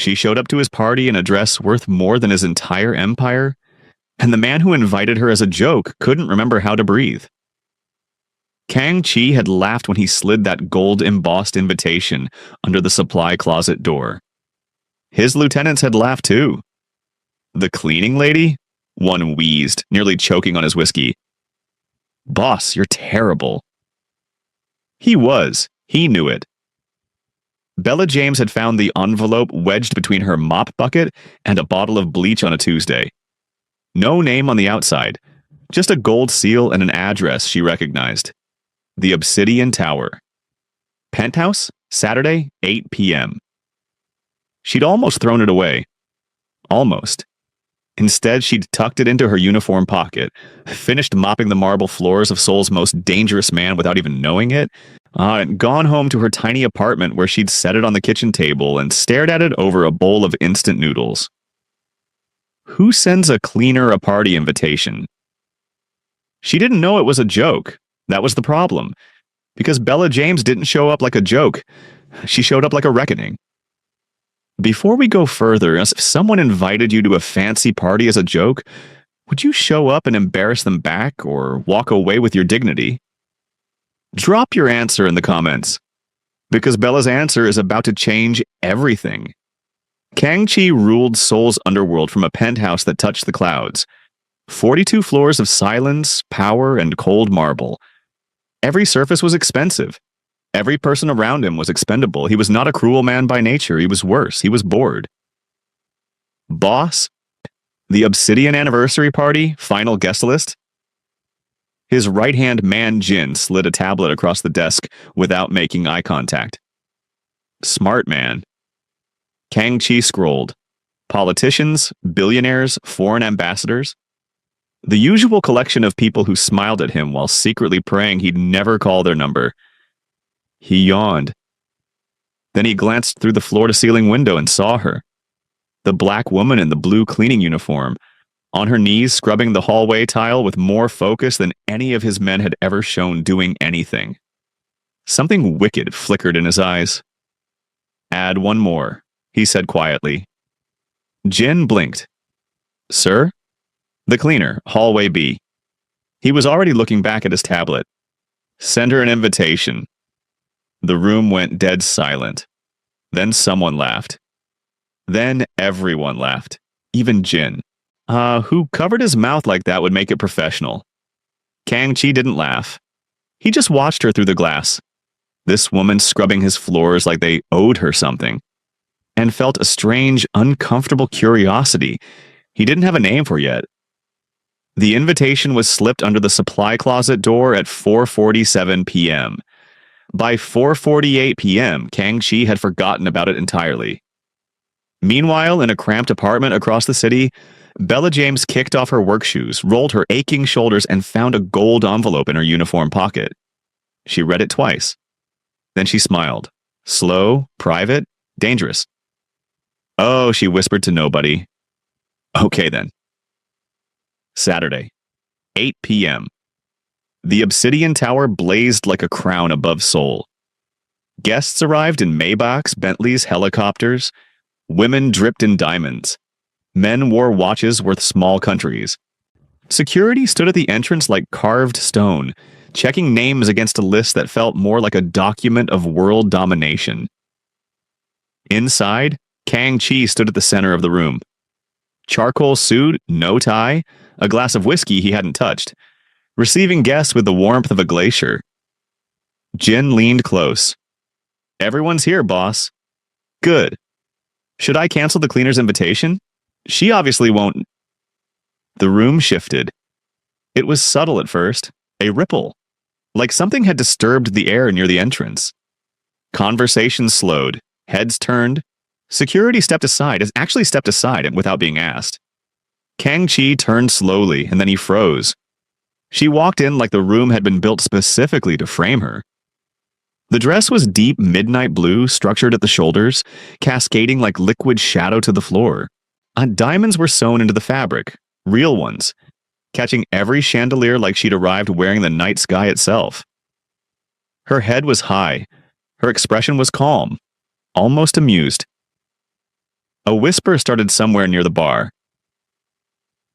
She showed up to his party in a dress worth more than his entire empire, and the man who invited her as a joke couldn't remember how to breathe. Kang Chi had laughed when he slid that gold-embossed invitation under the supply closet door. His lieutenants had laughed too. The cleaning lady? One wheezed, nearly choking on his whiskey. "Boss, you're terrible." He was. He knew it. Bella James had found the envelope wedged between her mop bucket and a bottle of bleach on a Tuesday. No name on the outside, just a gold seal and an address she recognized. The Obsidian Tower. Penthouse, Saturday, 8 p.m. She'd almost thrown it away. Almost. Instead, she'd tucked it into her uniform pocket, finished mopping the marble floors of Seoul's most dangerous man without even knowing it, and gone home to her tiny apartment where she'd set it on the kitchen table and stared at it over a bowl of instant noodles. Who sends a cleaner a party invitation? She didn't know it was a joke. That was the problem. Because Bella James didn't show up like a joke. She showed up like a reckoning. Before we go further, if someone invited you to a fancy party as a joke, would you show up and embarrass them back or walk away with your dignity? Drop your answer in the comments, because Bella's answer is about to change everything. Kang Chi ruled Seoul's underworld from a penthouse that touched the clouds. 42 floors of silence, power, and cold marble. Every surface was expensive. Every person around him was expendable. He was not a cruel man by nature. He was worse. He was bored. Boss? The Obsidian Anniversary Party? Final guest list? His right-hand man Jin slid a tablet across the desk without making eye contact. Smart man. Kang Chi scrolled. Politicians, billionaires, foreign ambassadors. The usual collection of people who smiled at him while secretly praying he'd never call their number. He yawned. Then he glanced through the floor-to-ceiling window and saw her. The black woman in the blue cleaning uniform, on her knees scrubbing the hallway tile with more focus than any of his men had ever shown doing anything. Something wicked flickered in his eyes. "Add one more," he said quietly. Jin blinked. "Sir?" "The cleaner, hallway B." He was already looking back at his tablet. "Send her an invitation." The room went dead silent. Then someone laughed. Then everyone laughed. Even Jin. Who covered his mouth like that would make it professional. Kang Chi didn't laugh. He just watched her through the glass. This woman scrubbing his floors like they owed her something. And felt a strange, uncomfortable curiosity he didn't have a name for yet. The invitation was slipped under the supply closet door at 4:47 p.m. By 4:48 p.m., Kang Chi had forgotten about it entirely. Meanwhile, in a cramped apartment across the city, Bella James kicked off her work shoes, rolled her aching shoulders, and found a gold envelope in her uniform pocket. She read it twice. Then she smiled. Slow, private, dangerous. "Oh," she whispered to nobody. "Okay then." Saturday, 8 p.m. The Obsidian Tower blazed like a crown above Seoul. Guests arrived in Maybachs, Bentleys, helicopters. Women dripped in diamonds. Men wore watches worth small countries. Security stood at the entrance like carved stone, checking names against a list that felt more like a document of world domination. Inside, Kang Chi stood at the center of the room. Charcoal suit, no tie, a glass of whiskey he hadn't touched. Receiving guests with the warmth of a glacier. Jin leaned close. "Everyone's here, boss." "Good. Should I cancel the cleaner's invitation? She obviously won't." The room shifted. It was subtle at first, a ripple, like something had disturbed the air near the entrance. Conversation slowed, heads turned. Security stepped aside without being asked. Kang Chi turned slowly, and then he froze. She walked in like the room had been built specifically to frame her. The dress was deep midnight blue, structured at the shoulders, cascading like liquid shadow to the floor. Diamonds were sewn into the fabric, real ones, catching every chandelier like she'd arrived wearing the night sky itself. Her head was high. Her expression was calm, almost amused. A whisper started somewhere near the bar.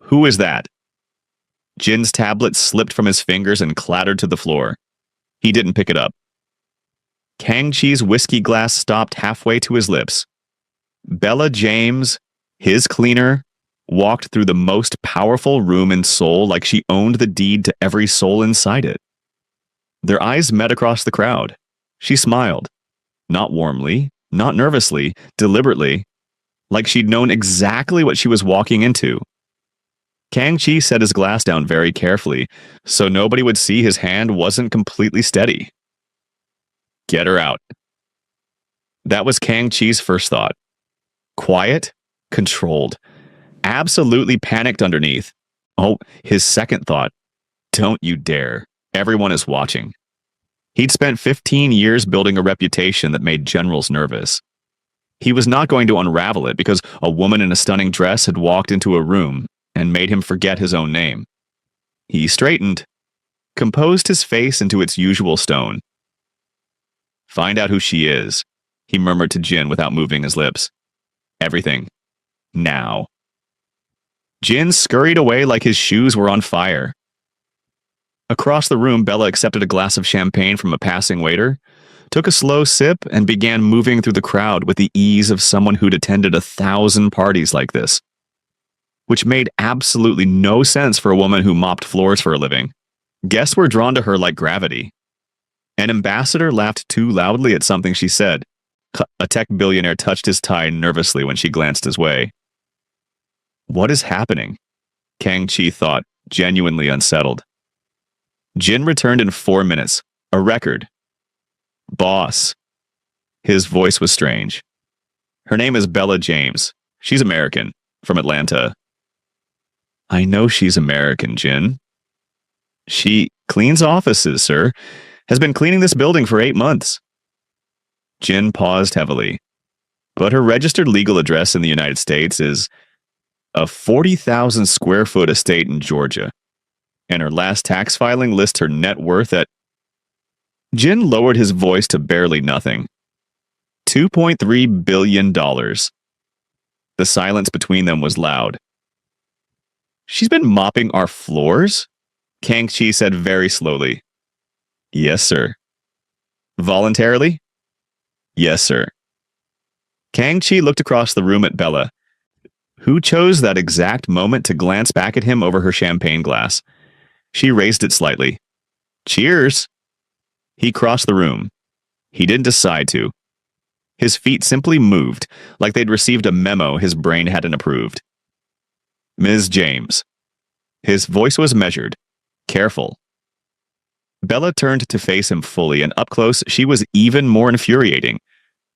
"Who is that?" Jin's tablet slipped from his fingers and clattered to the floor. He didn't pick it up. Kang Chi's whiskey glass stopped halfway to his lips. Bella James, his cleaner, walked through the most powerful room in Seoul like she owned the deed to every soul inside it. Their eyes met across the crowd. She smiled. Not warmly, not nervously, deliberately, like she'd known exactly what she was walking into. Kang Chi set his glass down very carefully, so nobody would see his hand wasn't completely steady. Get her out. That was Kang Chi's first thought. Quiet, controlled, absolutely panicked underneath. Oh, his second thought. Don't you dare. Everyone is watching. He'd spent 15 years building a reputation that made generals nervous. He was not going to unravel it because a woman in a stunning dress had walked into a room and made him forget his own name. He straightened, composed his face into its usual stone. Find out who she is, he murmured to Jin without moving his lips. Everything. Now. Jin scurried away like his shoes were on fire. Across the room, Bella accepted a glass of champagne from a passing waiter, took a slow sip, and began moving through the crowd with the ease of someone who'd attended 1,000 parties like this. Which made absolutely no sense for a woman who mopped floors for a living. Guests were drawn to her like gravity. An ambassador laughed too loudly at something she said. A tech billionaire touched his tie nervously when she glanced his way. What is happening? Kang Chi thought, genuinely unsettled. Jin returned in 4 minutes. A record. Boss. His voice was strange. Her name is Bella James. She's American, from Atlanta. I know she's American, Jin. She cleans offices, sir. Has been cleaning this building for 8 months. Jin paused heavily. But her registered legal address in the United States is a 40,000 square foot estate in Georgia. And her last tax filing lists her net worth at... Jin lowered his voice to barely nothing. $2.3 billion. The silence between them was loud. She's been mopping our floors? Kang Chi said very slowly. Yes, sir. Voluntarily? Yes, sir. Kang Chi looked across the room at Bella, who chose that exact moment to glance back at him over her champagne glass. She raised it slightly. Cheers! He crossed the room. He didn't decide to. His feet simply moved, like they'd received a memo his brain hadn't approved. Ms. James. His voice was measured, careful. Bella turned to face him fully, and up close she was even more infuriating.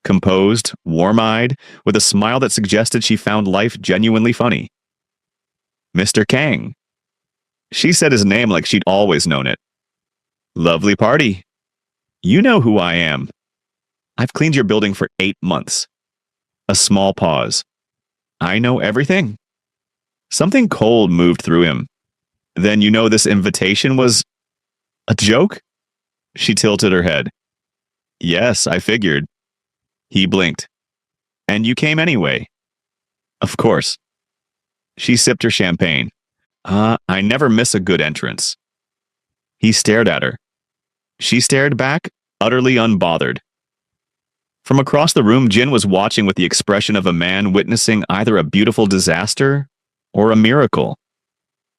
Composed, warm-eyed, with a smile that suggested she found life genuinely funny. Mr. Kang. She said his name like she'd always known it. Lovely party. You know who I am. I've cleaned your building for 8 months. A small pause. I know everything. Something cold moved through him. Then you know this invitation was a joke? She tilted her head. Yes, I figured. He blinked. And you came anyway. Of course. She sipped her champagne. I never miss a good entrance. He stared at her. She stared back, utterly unbothered. From across the room, Jin was watching with the expression of a man witnessing either a beautiful disaster or a miracle.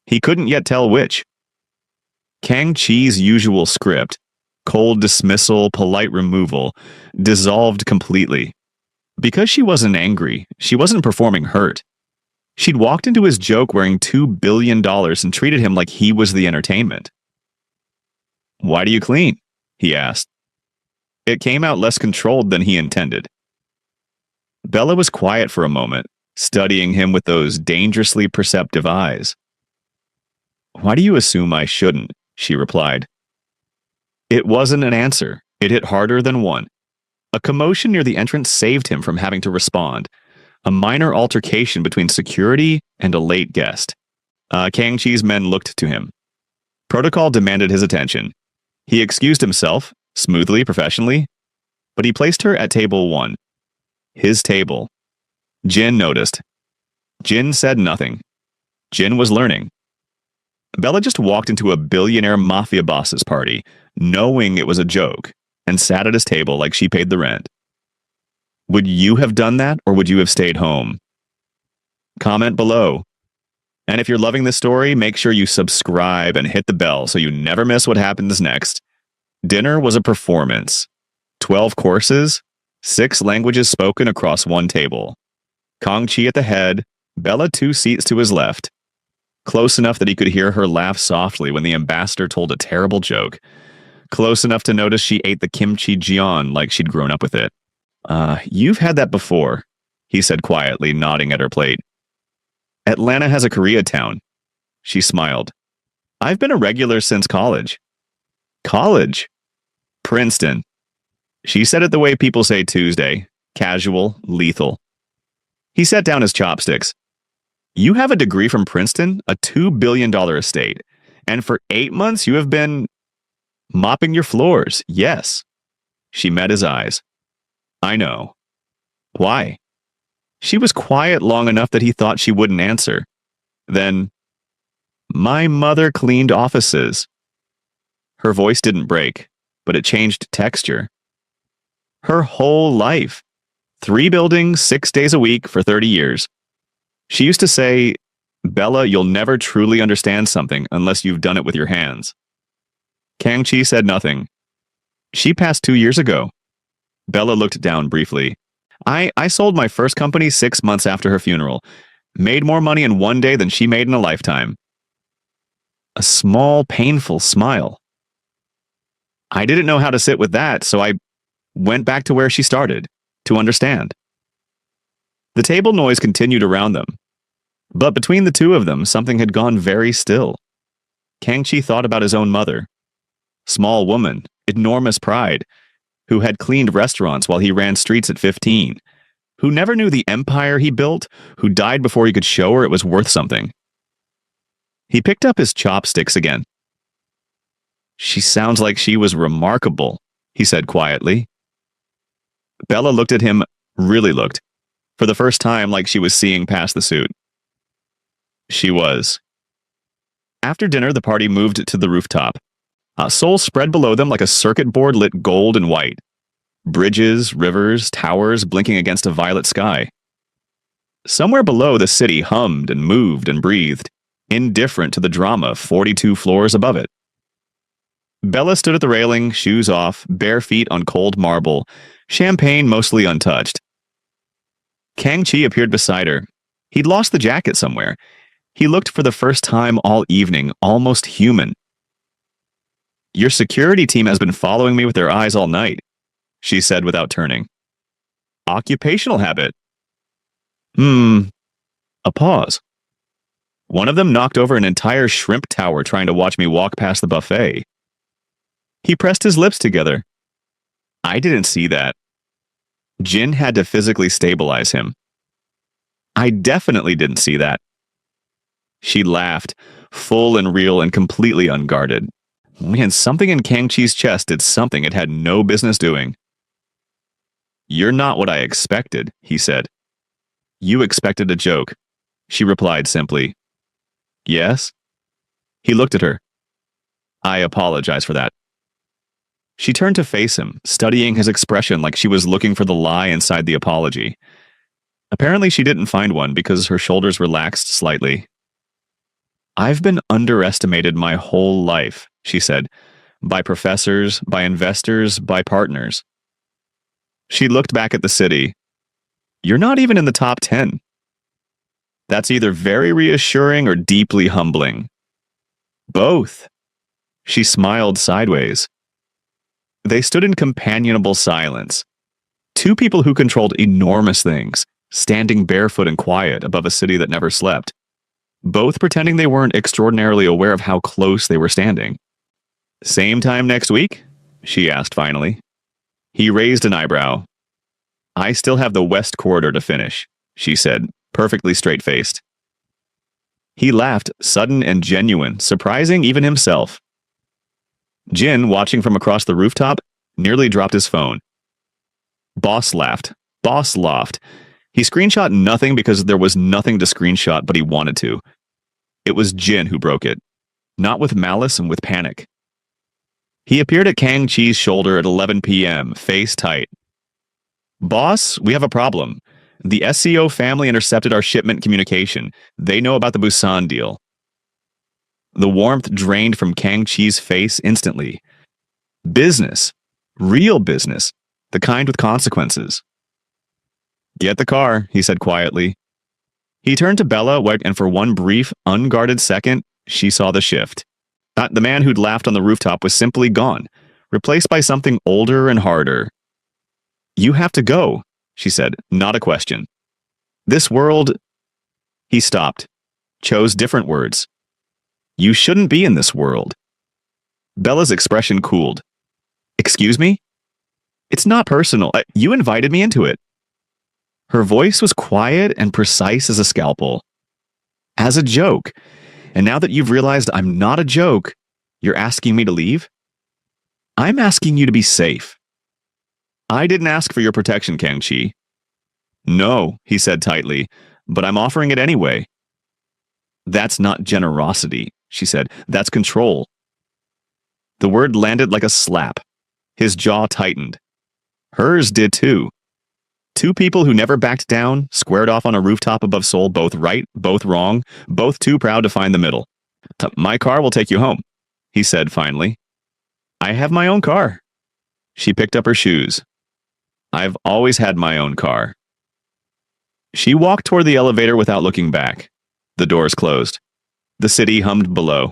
He couldn't yet tell which. Kang Chi's usual script, cold dismissal, polite removal, dissolved completely. Because she wasn't angry, she wasn't performing hurt. She'd walked into his joke wearing $2 billion and treated him like he was the entertainment. Why do you clean? He asked. It came out less controlled than he intended. Bella was quiet for a moment, studying him with those dangerously perceptive eyes. Why do you assume I shouldn't? She replied. It wasn't an answer. It hit harder than one. A commotion near the entrance saved him from having to respond. A minor altercation between security and a late guest. Kang Chi's men looked to him. Protocol demanded his attention. He excused himself, smoothly, professionally, but he placed her at table 1. His table. Jin noticed. Jin said nothing. Jin was learning. Bella just walked into a billionaire mafia boss's party, knowing it was a joke, and sat at his table like she paid the rent. Would you have done that, or would you have stayed home? Comment below. And if you're loving this story, make sure you subscribe and hit the bell so you never miss what happens next. Dinner was a performance. 12 courses, 6 languages spoken across one table. Kang Chi at the head, Bella 2 seats to his left. Close enough that he could hear her laugh softly when the ambassador told a terrible joke. Close enough to notice she ate the kimchi jian like she'd grown up with it. You've had that before, he said quietly, nodding at her plate. Atlanta has a Koreatown. She smiled. I've been a regular since college. College? Princeton. She said it the way people say Tuesday. Casual, lethal. He set down his chopsticks. You have a degree from Princeton, a $2 billion estate, and for 8 months you have been mopping your floors, yes. She met his eyes. I know. Why? She was quiet long enough that he thought she wouldn't answer. Then, my mother cleaned offices. Her voice didn't break, but it changed texture. Her whole life. 3 buildings, 6 days a week for 30 years. She used to say, Bella, you'll never truly understand something unless you've done it with your hands. Kang Chi said nothing. She passed 2 years ago. Bella looked down briefly. I sold my first company 6 months after her funeral. Made more money in 1 day than she made in a lifetime. A small, painful smile. I didn't know how to sit with that, so I went back to where she started, to understand. The table noise continued around them. But between the two of them, something had gone very still. Kang Chi thought about his own mother. Small woman, enormous pride, who had cleaned restaurants while he ran streets at 15, who never knew the empire he built, who died before he could show her it was worth something. He picked up his chopsticks again. She sounds like she was remarkable, he said quietly. Bella looked at him, really looked, for the first time like she was seeing past the suit. She was. After dinner, the party moved to the rooftop. Seoul spread below them like a circuit board lit gold and white. Bridges, rivers, towers blinking against a violet sky. Somewhere below, the city hummed and moved and breathed, indifferent to the drama 42 floors above it. Bella stood at the railing, shoes off, bare feet on cold marble, champagne mostly untouched. Kang Chi appeared beside her. He'd lost the jacket somewhere. He looked for the first time all evening, almost human. Your security team has been following me with their eyes all night, she said without turning. Occupational habit. A pause. One of them knocked over an entire shrimp tower trying to watch me walk past the buffet. He pressed his lips together. I didn't see that. Jin had to physically stabilize him. I definitely didn't see that. She laughed, full and real and completely unguarded. Man, something in Kang Chi's chest did something it had no business doing. You're not what I expected, he said. You expected a joke, she replied simply. Yes? He looked at her. I apologize for that. She turned to face him, studying his expression like she was looking for the lie inside the apology. Apparently she didn't find one because her shoulders relaxed slightly. I've been underestimated my whole life, she said, by professors, by investors, by partners. She looked back at the city. You're not even in the top 10. That's either very reassuring or deeply humbling. Both. She smiled sideways. They stood in companionable silence. Two people who controlled enormous things, standing barefoot and quiet above a city that never slept. Both pretending they weren't extraordinarily aware of how close they were standing. Same time next week? She asked finally. He raised an eyebrow. I still have the West Corridor to finish, she said, perfectly straight-faced. He laughed, sudden and genuine, surprising even himself. Jin, watching from across the rooftop, nearly dropped his phone. Boss laughed. Boss laughed. He screenshot nothing because there was nothing to screenshot, but he wanted to. It was Jin who broke it, not with malice and with panic. He appeared at Kang Chi's shoulder at 11 p.m., face tight. Boss, we have a problem. The SCO family intercepted our shipment communication. They know about the Busan deal. The warmth drained from Kang Chi's face instantly. Business. Real business. The kind with consequences. Get the car, he said quietly. He turned to Bella, and for one brief, unguarded second, she saw the shift. The man who'd laughed on the rooftop was simply gone, replaced by something older and harder. You have to go, she said, not a question. This world... He stopped, chose different words. You shouldn't be in this world. Bella's expression cooled. Excuse me? It's not personal. You invited me into it. Her voice was quiet and precise as a scalpel. As a joke. And now that you've realized I'm not a joke, you're asking me to leave? I'm asking you to be safe. I didn't ask for your protection, Kang Chi. No, he said tightly, but I'm offering it anyway. That's not generosity, she said. That's control. The word landed like a slap. His jaw tightened. Hers did too. Two people who never backed down, squared off on a rooftop above Seoul, both right, both wrong, both too proud to find the middle. My car will take you home, he said finally. I have my own car. She picked up her shoes. I've always had my own car. She walked toward the elevator without looking back. The doors closed. The city hummed below.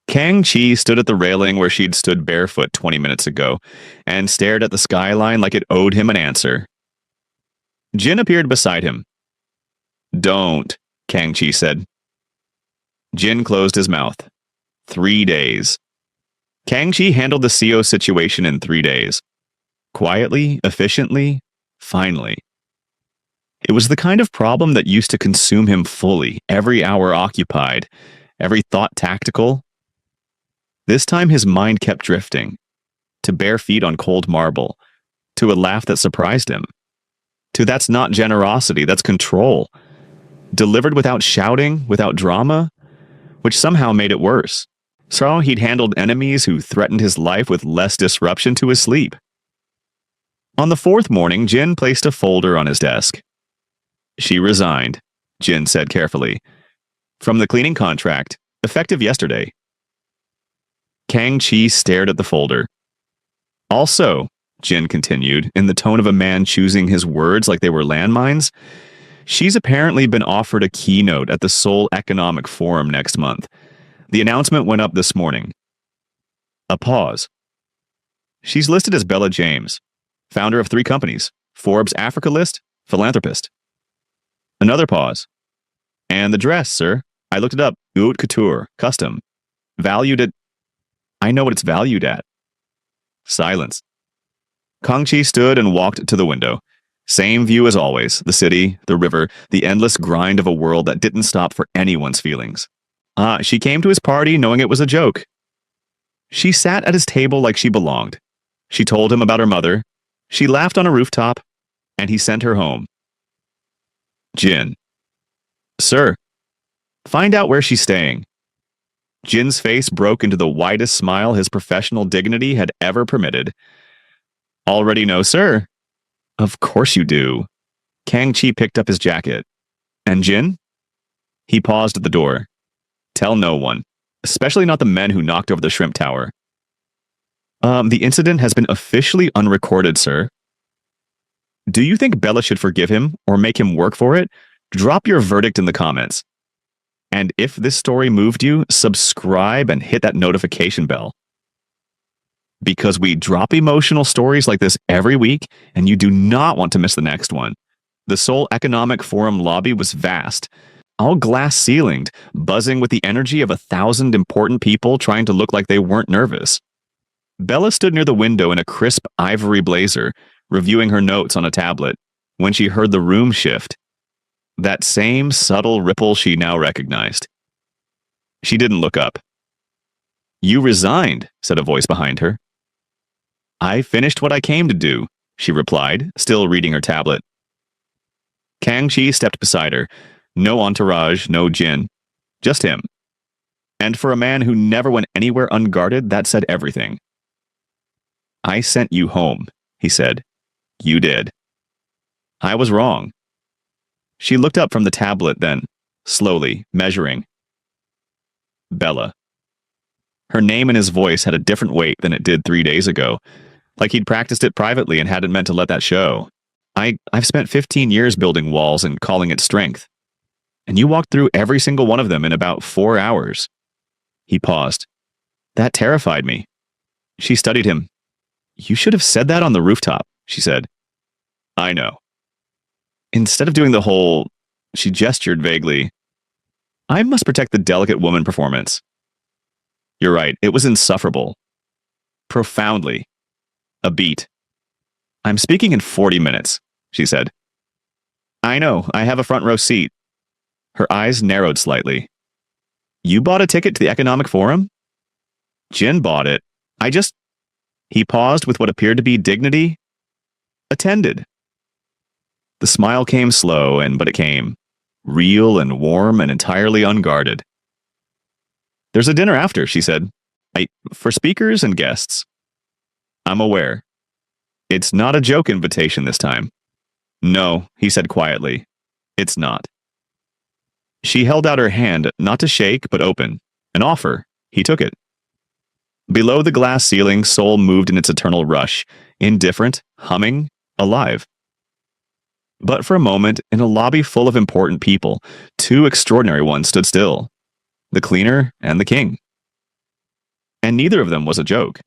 Kang Chi stood at the railing where she'd stood barefoot 20 minutes ago and stared at the skyline like it owed him an answer. Jin appeared beside him. Don't, Kang Chi said. Jin closed his mouth. 3 days. Kang Chi handled the CO situation in 3 days. Quietly, efficiently, finally. It was the kind of problem that used to consume him fully, every hour occupied, every thought tactical. This time his mind kept drifting, to bare feet on cold marble, to a laugh that surprised him, to that's not generosity, that's control, delivered without shouting, without drama, which somehow made it worse. So he'd handled enemies who threatened his life with less disruption to his sleep. On the fourth morning, Jin placed a folder on his desk. She resigned, Jin said carefully, from the cleaning contract, effective yesterday. Kang Chi stared at the folder. Also, Jin continued, in the tone of a man choosing his words like they were landmines, she's apparently been offered a keynote at the Seoul Economic Forum next month. The announcement went up this morning. A pause. She's listed as Bella James, founder of 3 companies, Forbes Africa list, philanthropist. Another pause. And the dress, sir. I looked it up. Haute couture, custom. Valued at... I know what it's valued at. Silence. Kang Chi stood and walked to the window. Same view as always, the city, the river, the endless grind of a world that didn't stop for anyone's feelings. She came to his party knowing it was a joke. She sat at his table like she belonged. She told him about her mother. She laughed on a rooftop, and he sent her home. Jin. Sir. Find out where she's staying. Jin's face broke into the widest smile his professional dignity had ever permitted. Already know, sir. Of course you do. Kang Chi picked up his jacket. And Jin? He paused at the door. Tell no one, especially not the men who knocked over the shrimp tower. The incident has been officially unrecorded, sir. Do you think Bella should forgive him or make him work for it? Drop your verdict in the comments. And if this story moved you, subscribe and hit that notification bell. Because we drop emotional stories like this every week, and you do not want to miss the next one. The Seoul Economic Forum lobby was vast, all glass-ceilinged, buzzing with the energy of 1,000 important people trying to look like they weren't nervous. Bella stood near the window in a crisp ivory blazer, reviewing her notes on a tablet, when she heard the room shift. That same subtle ripple she now recognized. She didn't look up. You resigned, said a voice behind her. I finished what I came to do, she replied, still reading her tablet. Kang-chi stepped beside her. No entourage, no Jin. Just him. And for a man who never went anywhere unguarded, that said everything. I sent you home, he said. You did. I was wrong. She looked up from the tablet then, slowly, measuring. Bella. Her name and his voice had a different weight than it did 3 days ago, like he'd practiced it privately and hadn't meant to let that show. I've spent 15 years building walls and calling it strength. And you walked through every single one of them in about 4 hours. He paused. That terrified me. She studied him. You should have said that on the rooftop, she said. I know. Instead of doing the whole, she gestured vaguely. I must protect the delicate woman performance. You're right, it was insufferable. Profoundly. A beat. I'm speaking in 40 minutes, she said. I know, I have a front row seat. Her eyes narrowed slightly. You bought a ticket to the Economic Forum? Jin bought it. He paused with what appeared to be dignity. Attended. The smile came slow, but it came. Real and warm and entirely unguarded. There's a dinner after, she said. For speakers and guests. I'm aware. It's not a joke invitation this time. No, he said quietly. It's not. She held out her hand, not to shake, but open. An offer. He took it. Below the glass ceiling, Seoul moved in its eternal rush, indifferent, humming, alive. But for a moment, in a lobby full of important people, two extraordinary ones stood still. The cleaner and the king. And neither of them was a joke.